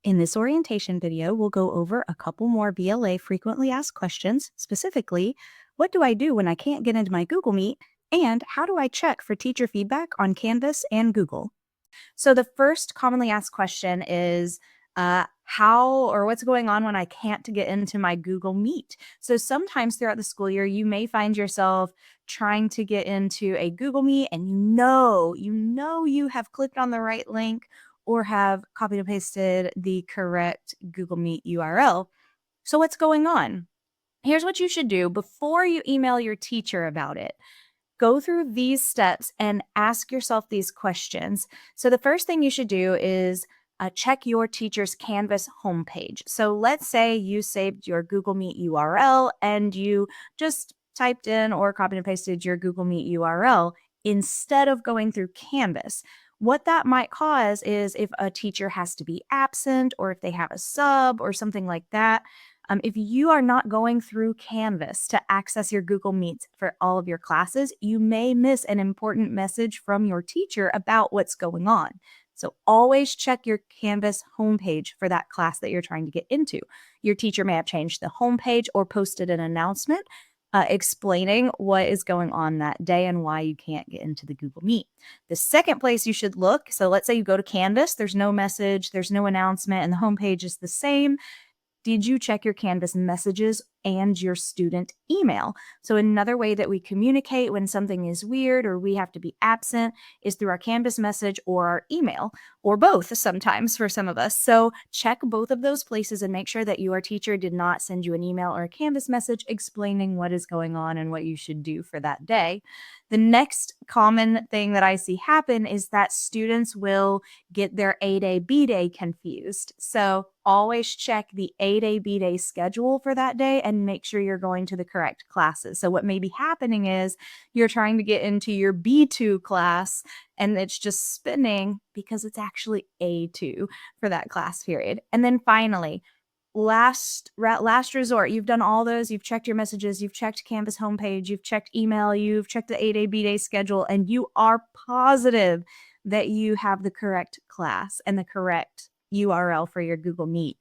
In this orientation video, we'll go over a couple more VLA frequently asked questions, specifically, what do I do when I can't get into my Google Meet, and how do I check for teacher feedback on Canvas and Google? So the first commonly asked question is, how or what's going on when I can't get into my Google Meet? So sometimes throughout the school year, you may find yourself trying to get into a Google Meet and you have clicked on the right link or have copied and pasted the correct Google Meet URL. So what's going on? Here's what you should do before you email your teacher about it. Go through these steps and ask yourself these questions. So the first thing you should do is check your teacher's Canvas homepage. So let's say you saved your Google Meet URL and you just typed in or copied and pasted your Google Meet URL instead of going through Canvas. What that might cause is if a teacher has to be absent or if they have a sub or something like that, if you are not going through Canvas to access your Google Meets for all of your classes, you may miss an important message from your teacher about what's going on. So always check your Canvas homepage for that class that you're trying to get into. Your teacher may have changed the homepage or posted an announcement explaining what is going on that day and why you can't get into the Google Meet. The second place you should look, so let's say you go to Canvas, there's no message, there's no announcement, and the homepage is the same. Did you check your Canvas messages and your student email? So another way that we communicate when something is weird or we have to be absent is through our Canvas message or our email, or both sometimes for some of us. So check both of those places and make sure that your teacher did not send you an email or a Canvas message explaining what is going on and what you should do for that day. The next common thing that I see happen is that students will get their A-Day, B-Day confused. So always check the A-Day, B-Day schedule for that day and make sure you're going to the correct classes. So what may be happening is you're trying to get into your B2 class and it's just spinning because it's actually A2 for that class period. And then finally, last resort, you've done all those, you've checked your messages, you've checked Canvas homepage, you've checked email, you've checked the A-Day, B-Day schedule, and you are positive that you have the correct class and the correct URL for your Google Meet.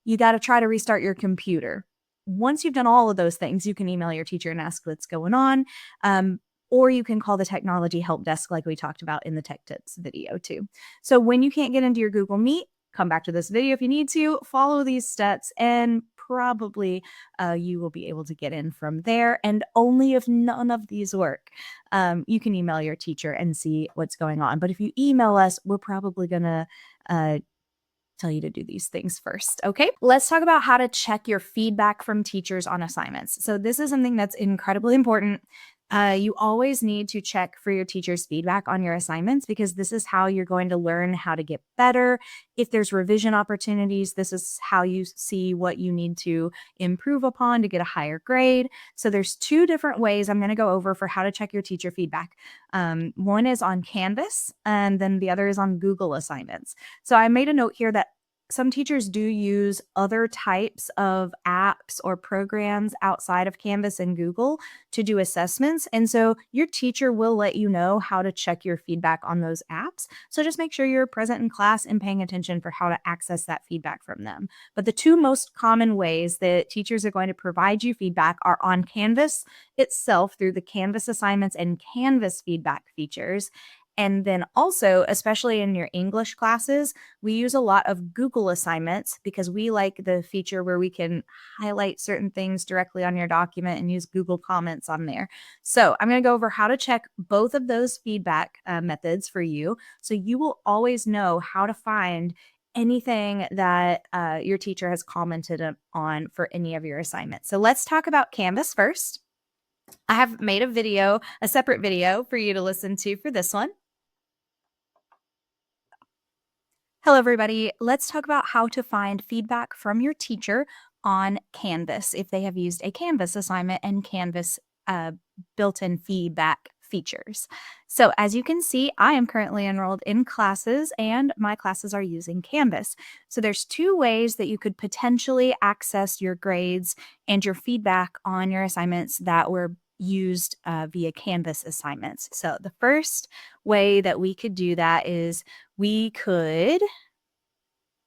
You got to try to restart your computer. Once you've done all of those things, you can email your teacher and ask what's going on, or you can call the technology help desk like we talked about in the tech tips video too. So when you can't get into your Google Meet, come back to this video if you need to, follow these steps, and probably you will be able to get in from there. And only if none of these work, you can email your teacher and see what's going on. But if you email us, we're probably going to tell you to do these things first. Okay, let's talk about how to check your feedback from teachers on assignments. So this is something that's incredibly important. You always need to check for your teacher's feedback on your assignments because this is how you're going to learn how to get better. If there's revision opportunities, this is how you see what you need to improve upon to get a higher grade. So there's two different ways I'm going to go over for how to check your teacher feedback. One is on Canvas and then the other is on Google assignments. So I made a note here that some teachers do use other types of apps or programs outside of Canvas and Google to do assessments. And so your teacher will let you know how to check your feedback on those apps. So just make sure you're present in class and paying attention for how to access that feedback from them. But the two most common ways that teachers are going to provide you feedback are on Canvas itself through the Canvas assignments and Canvas feedback features. And then also, especially in your English classes, we use a lot of Google assignments because we like the feature where we can highlight certain things directly on your document and use Google comments on there. So I'm going to go over how to check both of those feedback methods for you. So you will always know how to find anything that your teacher has commented on for any of your assignments. So let's talk about Canvas first. I have made a separate video for you to listen to for this one. Hello, everybody. Let's talk about how to find feedback from your teacher on Canvas if they have used a Canvas assignment and Canvas built-in feedback features. So as you can see, I am currently enrolled in classes and my classes are using Canvas. So there's two ways that you could potentially access your grades and your feedback on your assignments that were used via Canvas assignments. So the first way that we could do that is we could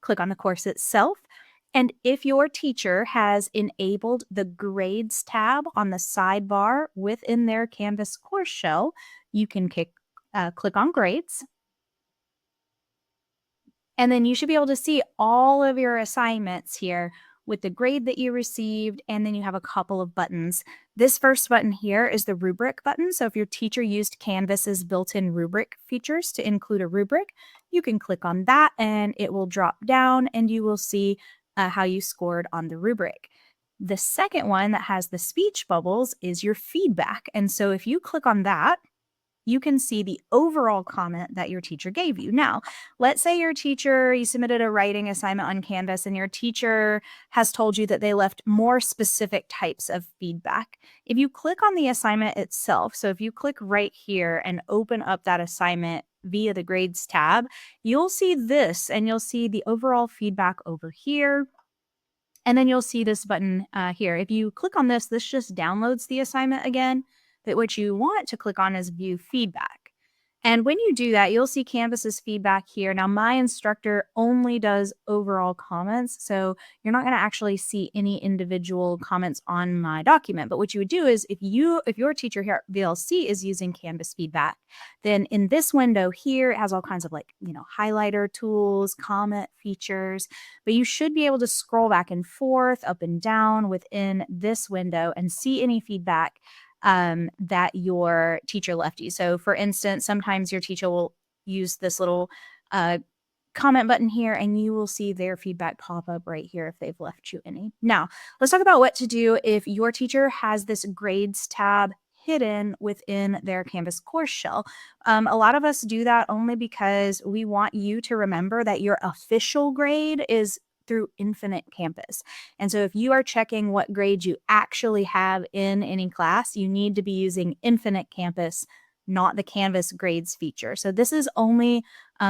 click on the course itself. And if your teacher has enabled the Grades tab on the sidebar within their Canvas course shell, you can click on Grades. And then you should be able to see all of your assignments here with the grade that you received, and then you have a couple of buttons. This first button here is the rubric button. So if your teacher used Canvas's built-in rubric features to include a rubric, you can click on that and it will drop down and you will see how you scored on the rubric. The second one that has the speech bubbles is your feedback. And so if you click on that, you can see the overall comment that your teacher gave you. Now, let's say you submitted a writing assignment on Canvas and your teacher has told you that they left more specific types of feedback. If you click on the assignment itself, so if you click right here and open up that assignment via the Grades tab, you'll see this and you'll see the overall feedback over here. And then you'll see this button here. If you click on this, this just downloads the assignment again. But what you want to click on is View Feedback. And when you do that, you'll see Canvas's feedback here. Now, my instructor only does overall comments, so you're not going to actually see any individual comments on my document. But what you would do is if your teacher here at VLC is using Canvas feedback, then in this window here, it has all kinds of highlighter tools, comment features, but you should be able to scroll back and forth, up and down within this window and see any feedback that your teacher left you. So for instance, sometimes your teacher will use this little comment button here and you will see their feedback pop up right here if they've left you any. Now, let's talk about what to do if your teacher has this Grades tab hidden within their Canvas course shell. A lot of us do that only because we want you to remember that your official grade is through Infinite Campus. And so if you are checking what grade you actually have in any class, you need to be using Infinite Campus, not the Canvas grades feature. So this is only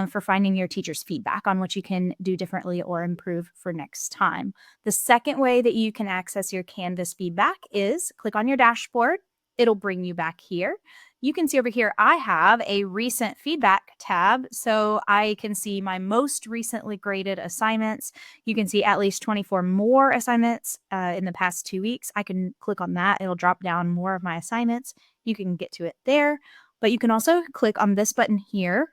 for finding your teacher's feedback on what you can do differently or improve for next time. The second way that you can access your Canvas feedback is click on your dashboard. It'll bring you back here. You can see over here, I have a recent feedback tab, so I can see my most recently graded assignments. You can see at least 24 more assignments in the past 2 weeks. I can click on that. It'll drop down more of my assignments. You can get to it there, but you can also click on this button here.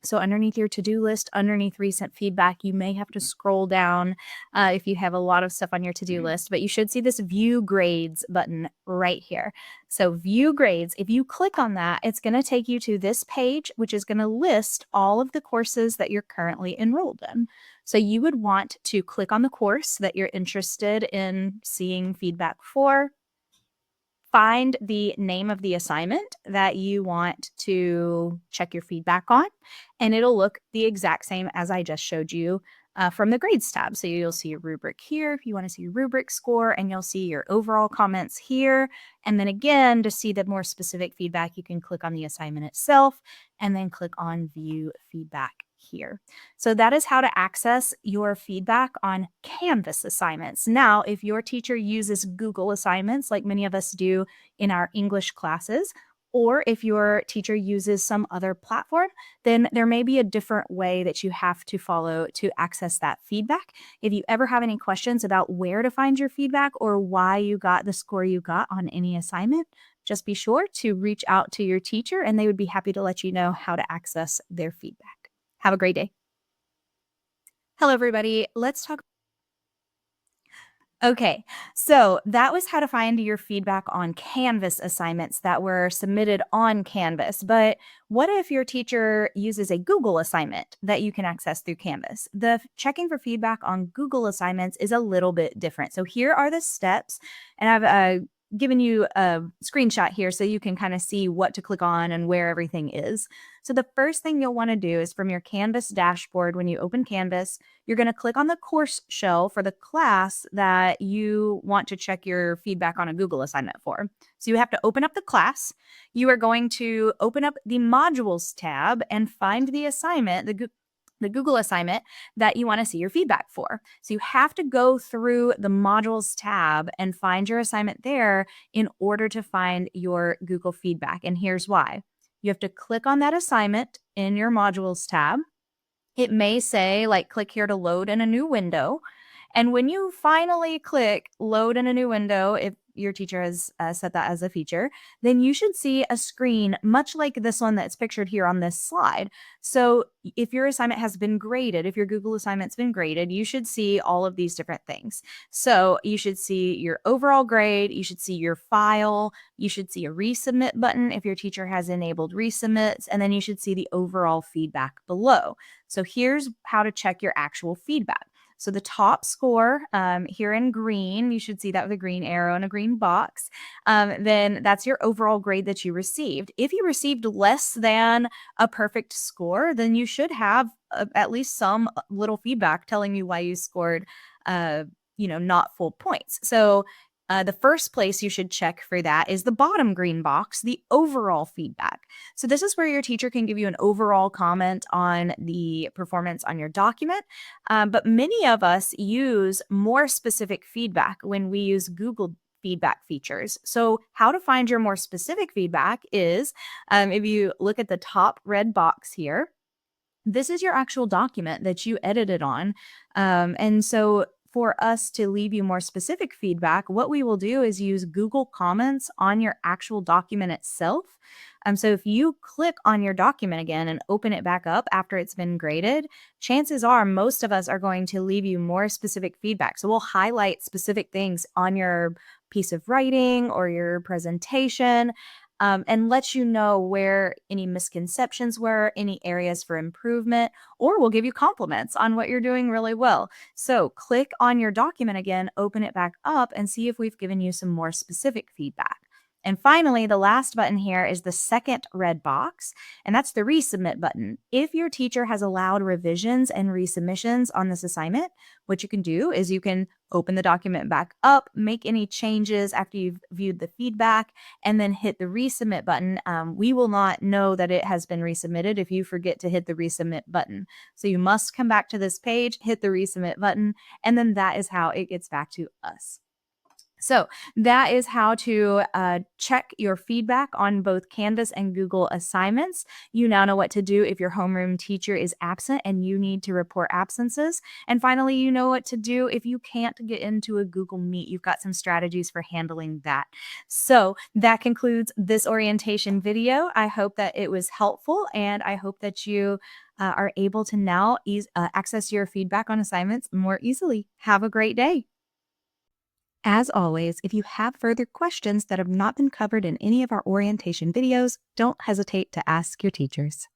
So underneath your to-do list, underneath recent feedback, you may have to scroll down if you have a lot of stuff on your to-do list, but you should see this View Grades button right here. So View Grades, if you click on that, it's going to take you to this page, which is going to list all of the courses that you're currently enrolled in. So you would want to click on the course that you're interested in seeing feedback for. Find the name of the assignment that you want to check your feedback on, and it'll look the exact same as I just showed you from the Grades tab. So you'll see your rubric here if you want to see your rubric score, and you'll see your overall comments here. And then again, to see the more specific feedback, you can click on the assignment itself and then click on View Feedback here. So that is how to access your feedback on Canvas assignments. Now, if your teacher uses Google assignments, like many of us do in our English classes, or if your teacher uses some other platform, then there may be a different way that you have to follow to access that feedback. If you ever have any questions about where to find your feedback or why you got the score you got on any assignment, just be sure to reach out to your teacher and they would be happy to let you know how to access their feedback. Have a great day. Hello, everybody. Let's talk. Okay, so that was how to find your feedback on Canvas assignments that were submitted on Canvas. But what if your teacher uses a Google assignment that you can access through Canvas? The checking for feedback on Google assignments is a little bit different. So here are the steps, and I've given you a screenshot here so you can kind of see what to click on and where everything is. So the first thing you'll want to do is from your Canvas dashboard, when you open Canvas, you're going to click on the course shell for the class that you want to check your feedback on a Google assignment for. So you have to open up the class. You are going to open up the modules tab and find the assignment, the Google assignment that you want to see your feedback for. So you have to go through the modules tab and find your assignment there in order to find your Google feedback. And here's why. You have to click on that assignment in your modules tab. it may say, like, click here to load in a new window. And when you finally click load in a new window, if your teacher has set that as a feature, then you should see a screen much like this one that's pictured here on this slide. So if your assignment has been graded, if your Google assignment's been graded, you should see all of these different things. So you should see your overall grade, you should see your file, you should see a resubmit button if your teacher has enabled resubmits, and then you should see the overall feedback below. So here's how to check your actual feedback. So the top score here in green, you should see that with a green arrow and a green box. Then that's your overall grade that you received. If you received less than a perfect score, then you should have at least some little feedback telling you why you scored, not full points. So the first place you should check for that is the bottom green box, the overall feedback. So this is where your teacher can give you an overall comment on the performance on your document. But many of us use more specific feedback when we use Google feedback features. So how to find your more specific feedback is, if you look at the top red box here, this is your actual document that you edited on. And so for us to leave you more specific feedback, what we will do is use Google Comments on your actual document itself. So if you click on your document again and open it back up after it's been graded, chances are most of us are going to leave you more specific feedback. So we'll highlight specific things on your piece of writing or your presentation, and let you know where any misconceptions were, any areas for improvement, or we'll give you compliments on what you're doing really well. So click on your document again, open it back up, and see if we've given you some more specific feedback. And finally, the last button here is the second red box, and that's the resubmit button. If your teacher has allowed revisions and resubmissions on this assignment, what you can do is you can open the document back up, make any changes after you've viewed the feedback, and then hit the resubmit button. We will not know that it has been resubmitted if you forget to hit the resubmit button. So you must come back to this page, hit the resubmit button, and then that is how it gets back to us. So that is how to check your feedback on both Canvas and Google assignments. You now know what to do if your homeroom teacher is absent and you need to report absences. And finally, you know what to do if you can't get into a Google Meet. You've got some strategies for handling that. So that concludes this orientation video. I hope that it was helpful, and I hope that you are able to now access your feedback on assignments more easily. Have a great day. As always, if you have further questions that have not been covered in any of our orientation videos, don't hesitate to ask your teachers.